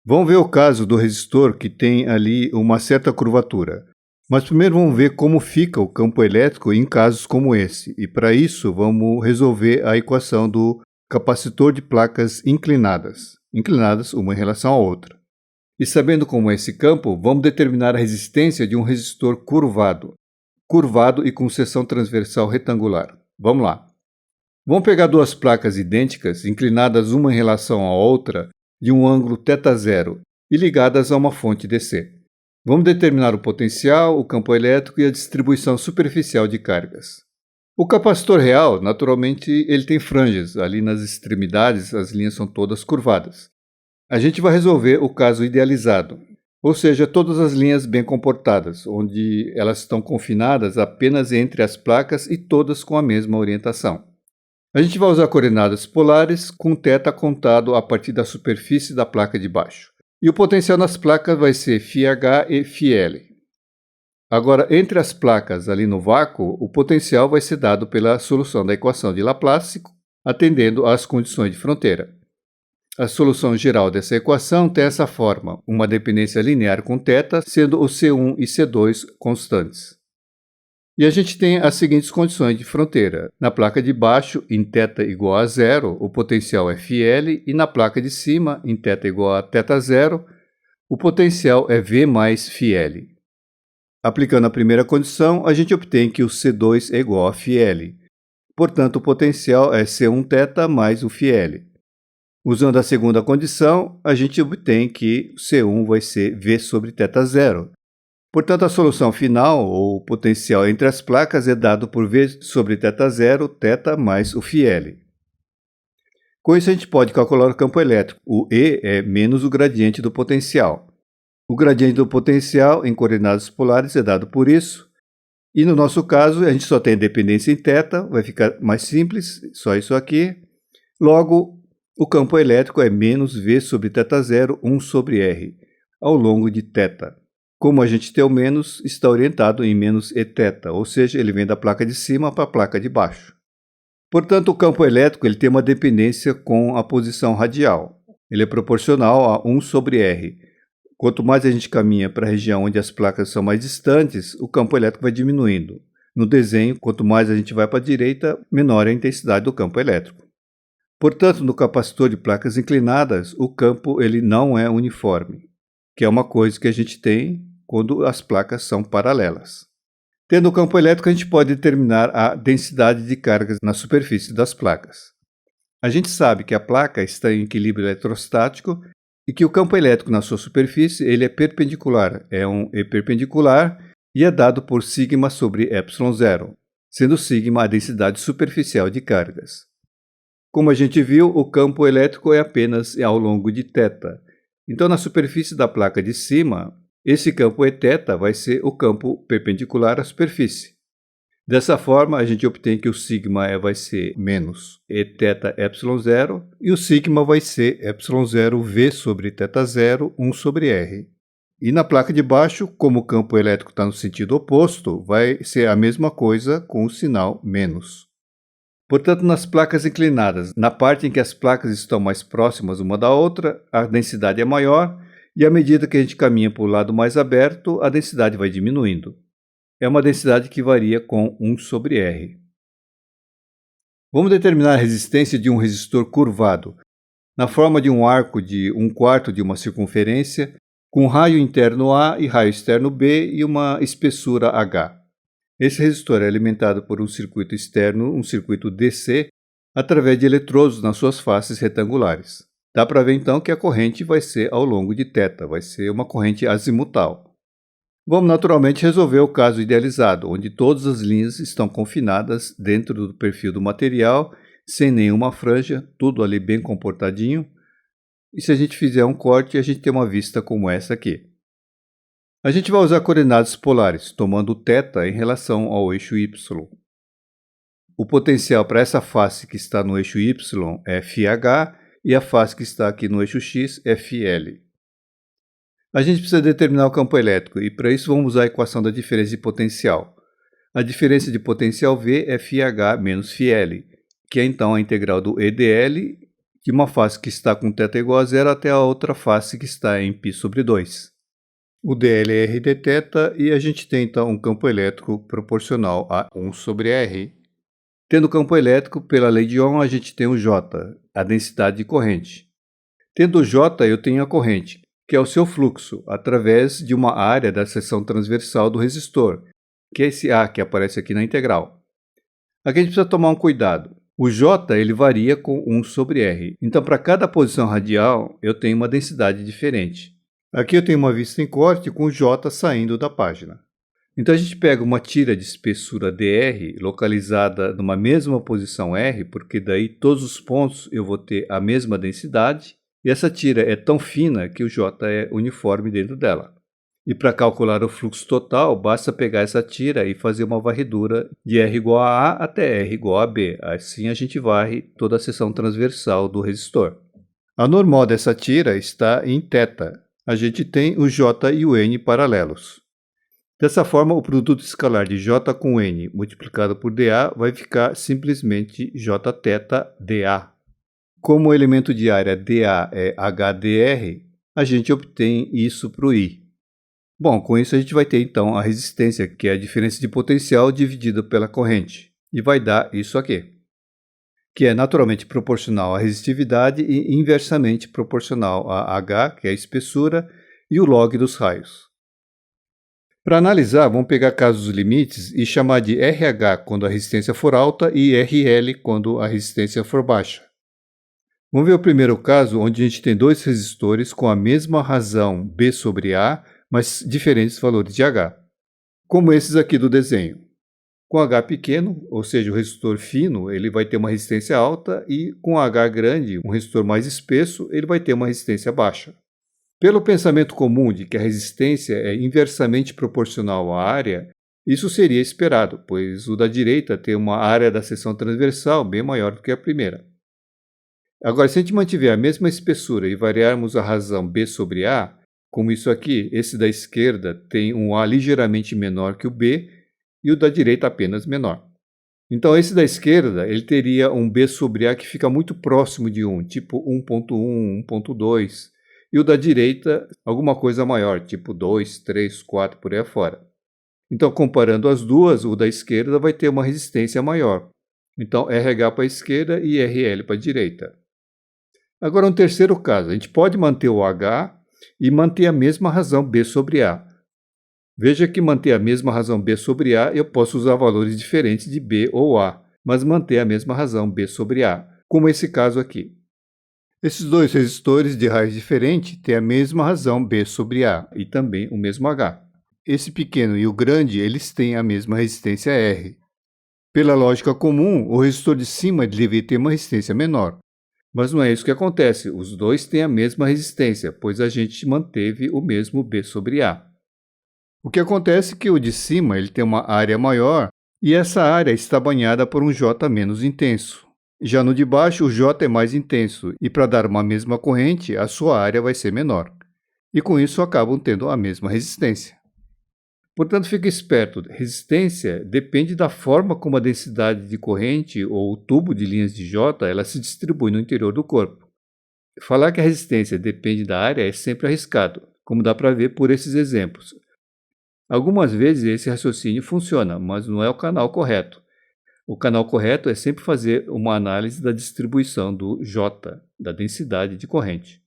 Vamos ver o caso do resistor que tem ali uma certa curvatura. Mas primeiro vamos ver como fica o campo elétrico em casos como esse. E para isso vamos resolver a equação do capacitor de placas inclinadas. Inclinadas uma em relação à outra. E sabendo como é esse campo, vamos determinar a resistência de um resistor curvado. Curvado e com seção transversal retangular. Vamos lá. Vamos pegar duas placas idênticas, inclinadas uma em relação à outra, de um ângulo θ0 e ligadas a uma fonte DC. Vamos determinar o potencial, o campo elétrico e a distribuição superficial de cargas. O capacitor real, naturalmente, ele tem franjas. Ali nas extremidades, as linhas são todas curvadas. A gente vai resolver o caso idealizado, ou seja, todas as linhas bem comportadas, onde elas estão confinadas apenas entre as placas e todas com a mesma orientação. A gente vai usar coordenadas polares com θ contado a partir da superfície da placa de baixo. E o potencial nas placas vai ser φH e φL. Agora, entre as placas ali no vácuo, o potencial vai ser dado pela solução da equação de Laplace, atendendo às condições de fronteira. A solução geral dessa equação tem essa forma, uma dependência linear com θ, sendo o C1 e C2 constantes. E a gente tem as seguintes condições de fronteira. Na placa de baixo, em θ igual a zero, o potencial é φL, e na placa de cima, em θ igual a θ0, o potencial é V mais φL. Aplicando a primeira condição, a gente obtém que o C2 é igual a φL. Portanto, o potencial é C1θ mais o φL. Usando a segunda condição, a gente obtém que o C1 vai ser V sobre θ0. Portanto, a solução final, ou potencial entre as placas, é dado por V sobre θ0, θ mais o φL. Com isso, a gente pode calcular o campo elétrico. O E é menos o gradiente do potencial. O gradiente do potencial em coordenadas polares é dado por isso. E no nosso caso, a gente só tem dependência em θ, vai ficar mais simples, só isso aqui. Logo, o campo elétrico é menos V sobre θ0, 1 sobre R, ao longo de θ. Como a gente tem o menos, está orientado em menos Eθ, ou seja, ele vem da placa de cima para a placa de baixo. Portanto, o campo elétrico ele tem uma dependência com a posição radial. Ele é proporcional a 1 sobre R. Quanto mais a gente caminha para a região onde as placas são mais distantes, o campo elétrico vai diminuindo. No desenho, quanto mais a gente vai para a direita, menor é a intensidade do campo elétrico. Portanto, no capacitor de placas inclinadas, o campo ele não é uniforme, que é uma coisa que a gente tem quando as placas são paralelas. Tendo o campo elétrico, a gente pode determinar a densidade de cargas na superfície das placas. A gente sabe que a placa está em equilíbrio eletrostático e que o campo elétrico na sua superfície ele é perpendicular, é um E perpendicular e é dado por sigma sobre ε0, sendo sigma a densidade superficial de cargas. Como a gente viu, o campo elétrico é apenas ao longo de θ. Então, na superfície da placa de cima, esse campo Eθ vai ser o campo perpendicular à superfície. Dessa forma, a gente obtém que o sigma vai ser menos Eθ ε0 e o sigma vai ser ε0 V sobre θ0, 1 sobre R. E na placa de baixo, como o campo elétrico está no sentido oposto, vai ser a mesma coisa com o sinal menos. Portanto, nas placas inclinadas, na parte em que as placas estão mais próximas uma da outra, a densidade é maior, e à medida que a gente caminha para o lado mais aberto, a densidade vai diminuindo. É uma densidade que varia com 1 sobre R. Vamos determinar a resistência de um resistor curvado, na forma de um arco de 1/4 de uma circunferência, com raio interno A e raio externo B e uma espessura H. Esse resistor é alimentado por um circuito externo, um circuito DC, através de eletrodos nas suas faces retangulares. Dá para ver então que a corrente vai ser ao longo de θ, vai ser uma corrente azimutal. Vamos naturalmente resolver o caso idealizado, onde todas as linhas estão confinadas dentro do perfil do material, sem nenhuma franja, tudo ali bem comportadinho. E se a gente fizer um corte, a gente tem uma vista como essa aqui. A gente vai usar coordenadas polares, tomando θ em relação ao eixo y. O potencial para essa face que está no eixo y é φH e a face que está aqui no eixo x é φL. A gente precisa determinar o campo elétrico e para isso vamos usar a equação da diferença de potencial. A diferença de potencial V é φH menos φL, que é então a integral do EdL, de uma face que está com θ igual a zero até a outra face que está em π/2. O dl é r dθ e a gente tem então um campo elétrico proporcional a 1/r. Tendo campo elétrico, pela lei de Ohm, a gente tem o J, a densidade de corrente. Tendo o J, eu tenho a corrente, que é o seu fluxo, através de uma área da seção transversal do resistor, que é esse A que aparece aqui na integral. Aqui a gente precisa tomar um cuidado. O J ele varia com 1/r. Então, para cada posição radial, eu tenho uma densidade diferente. Aqui eu tenho uma vista em corte com o J saindo da página. Então a gente pega uma tira de espessura dr, localizada numa mesma posição R, porque daí todos os pontos eu vou ter a mesma densidade, e essa tira é tão fina que o J é uniforme dentro dela. E para calcular o fluxo total, basta pegar essa tira e fazer uma varredura de R igual a A até R igual a B. Assim a gente varre toda a seção transversal do resistor. A normal dessa tira está em θ. A gente tem o J e o N paralelos. Dessa forma, o produto escalar de J com N multiplicado por dA vai ficar simplesmente Jθ dA. Como o elemento de área dA é HDR, a gente obtém isso para o I. Bom, com isso a gente vai ter então a resistência, que é a diferença de potencial dividida pela corrente, e vai dar isso aqui, que é naturalmente proporcional à resistividade e inversamente proporcional a H, que é a espessura, e o log dos raios. Para analisar, vamos pegar casos limites e chamar de RH quando a resistência for alta e RL quando a resistência for baixa. Vamos ver o primeiro caso, onde a gente tem dois resistores com a mesma razão B/A, mas diferentes valores de H, como esses aqui do desenho. Com H pequeno, ou seja, o resistor fino, ele vai ter uma resistência alta, e com H grande, um resistor mais espesso, ele vai ter uma resistência baixa. Pelo pensamento comum de que a resistência é inversamente proporcional à área, isso seria esperado, pois o da direita tem uma área da seção transversal bem maior do que a primeira. Agora, se a gente mantiver a mesma espessura e variarmos a razão B/A, como isso aqui, esse da esquerda tem um A ligeiramente menor que o B e o da direita apenas menor. Então, esse da esquerda ele teria um B/A que fica muito próximo de 1, tipo 1.1, 1.2. E o da direita, alguma coisa maior, tipo 2, 3, 4, por aí afora. Então, comparando as duas, o da esquerda vai ter uma resistência maior. Então, RH para a esquerda e RL para a direita. Agora, um terceiro caso. A gente pode manter o H e manter a mesma razão B/A. Veja que manter a mesma razão B/A, eu posso usar valores diferentes de B ou A, mas manter a mesma razão B/A, como esse caso aqui. Esses dois resistores de raios diferentes têm a mesma razão B/A e também o mesmo H. Esse pequeno e o grande, eles têm a mesma resistência R. Pela lógica comum, o resistor de cima deveria ter uma resistência menor. Mas não é isso que acontece, os dois têm a mesma resistência, pois a gente manteve o mesmo B/A. O que acontece é que o de cima ele tem uma área maior e essa área está banhada por um J menos intenso. Já no de baixo, o J é mais intenso, e para dar uma mesma corrente, a sua área vai ser menor. E com isso acabam tendo a mesma resistência. Portanto, fique esperto, resistência depende da forma como a densidade de corrente ou o tubo de linhas de J ela se distribui no interior do corpo. Falar que a resistência depende da área é sempre arriscado, como dá para ver por esses exemplos. Algumas vezes esse raciocínio funciona, mas não é o canal correto. O canal correto é sempre fazer uma análise da distribuição do J, da densidade de corrente.